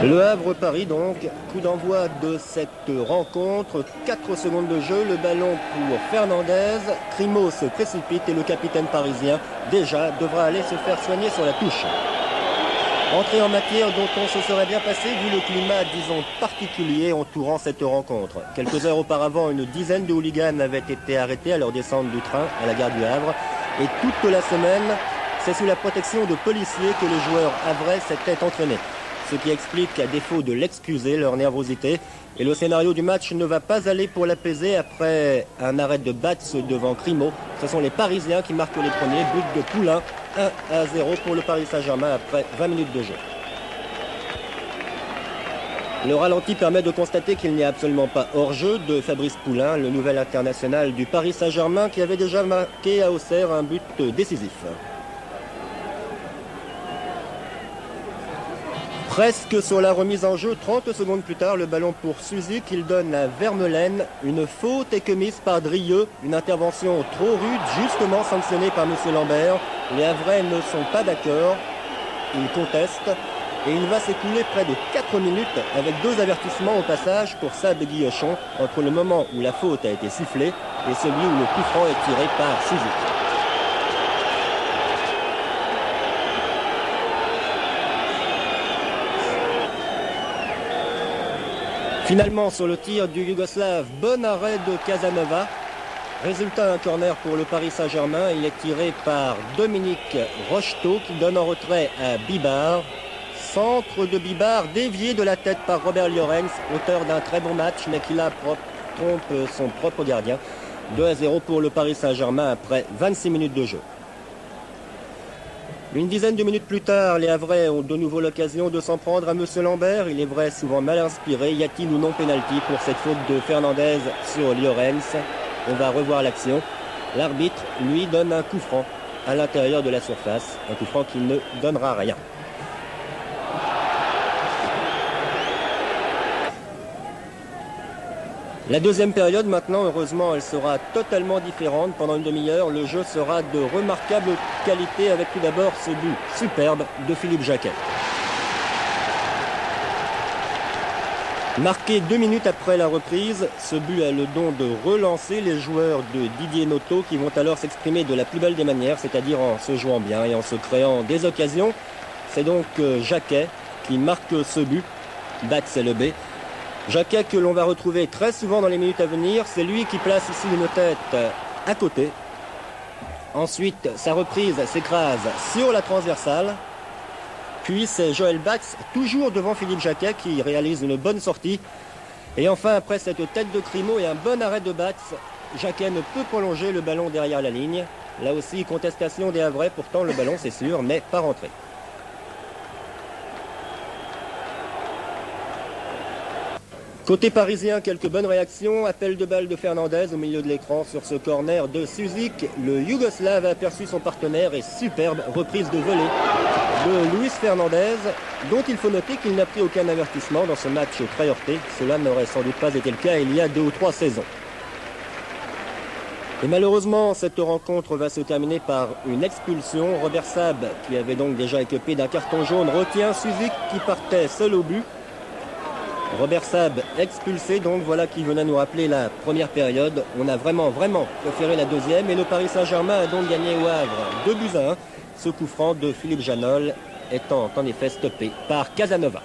Le Havre-Paris donc, coup d'envoi de cette rencontre, 4 secondes de jeu, le ballon pour Fernandez, Crimo se précipite et le capitaine parisien déjà devra aller se faire soigner sur la touche. Entrée en matière dont on se serait bien passé vu le climat, disons, particulier entourant cette rencontre. Quelques heures auparavant, une dizaine de hooligans avaient été arrêtés à leur descente du train à la gare du Havre et toute la semaine, c'est sous la protection de policiers que les joueurs havrais s'étaient entraînés. Ce qui explique, à défaut de l'excuser, leur nervosité. Et le scénario du match ne va pas aller pour l'apaiser après un arrêt de Bats devant Crimo. Ce sont les Parisiens qui marquent les premiers. But de Poulain, 1-0 pour le Paris Saint-Germain après 20 minutes de jeu. Le ralenti permet de constater qu'il n'y a absolument pas hors-jeu de Fabrice Poulain, le nouvel international du Paris Saint-Germain qui avait déjà marqué à Auxerre un but décisif. Presque sur la remise en jeu, 30 secondes plus tard, le ballon pour Suzy qu'il donne à Vermeulen. Une faute est commise par Drieux, une intervention trop rude, justement sanctionnée par M. Lambert. Les Havrais ne sont pas d'accord, ils contestent et il va s'écouler près de 4 minutes avec 2 avertissements au passage pour Sab et Guillochon entre le moment où la faute a été sifflée et celui où le coup franc est tiré par Suzy. Finalement, sur le tir du Yougoslave, bon arrêt de Casanova. Résultat, un corner pour le Paris Saint-Germain. Il est tiré par Dominique Rocheteau qui donne en retrait à Bibard. Centre de Bibard dévié de la tête par Robert Llorens, auteur d'un très bon match, mais qui là trompe son propre gardien. 2-0 pour le Paris Saint-Germain après 26 minutes de jeu. Une dizaine de minutes plus tard, les Havrais ont de nouveau l'occasion de s'en prendre à M. Lambert. Il est vrai, souvent mal inspiré. Y a-t-il ou non pénalty pour cette faute de Fernandez sur Llorens? On va revoir l'action. L'arbitre, lui, donne un coup franc à l'intérieur de la surface. Un coup franc qui ne donnera rien. La deuxième période, maintenant, heureusement, elle sera totalement différente. Pendant une demi-heure, le jeu sera de remarquable qualité avec tout d'abord ce but superbe de Philippe Jacquet. Marqué 2 minutes après la reprise, ce but a le don de relancer les joueurs de Didier Noto qui vont alors s'exprimer de la plus belle des manières, c'est-à-dire en se jouant bien et en se créant des occasions. C'est donc Jacquet qui marque ce but. Bats et le B. Jacquet que l'on va retrouver très souvent dans les minutes à venir, c'est lui qui place ici une tête à côté. Ensuite, sa reprise s'écrase sur la transversale. Puis c'est Joël Bats, toujours devant Philippe Jacquet, qui réalise une bonne sortie. Et enfin, après cette tête de Crimo et un bon arrêt de Bats, Jacquet ne peut prolonger le ballon derrière la ligne. Là aussi, contestation des Havrais, pourtant le ballon c'est sûr, n'est pas rentré. Côté parisien, quelques bonnes réactions. Appel de balle de Fernandez au milieu de l'écran sur ce corner de Suzik. Le Yougoslave a aperçu son partenaire et superbe reprise de volée de Luis Fernandez, dont il faut noter qu'il n'a pris aucun avertissement dans ce match très heurté. Cela n'aurait sans doute pas été le cas il y a 2 ou 3 saisons. Et malheureusement, cette rencontre va se terminer par une expulsion. Robert Sab, qui avait donc déjà écopé d'un carton jaune, retient Suzik qui partait seul au but. Robert Sab expulsé, donc voilà qui venait nous rappeler la première période. On a vraiment préféré la deuxième et le Paris Saint-Germain a donc gagné au Havre 2-1. Ce coup franc de Philippe Janol étant en effet stoppé par Casanova.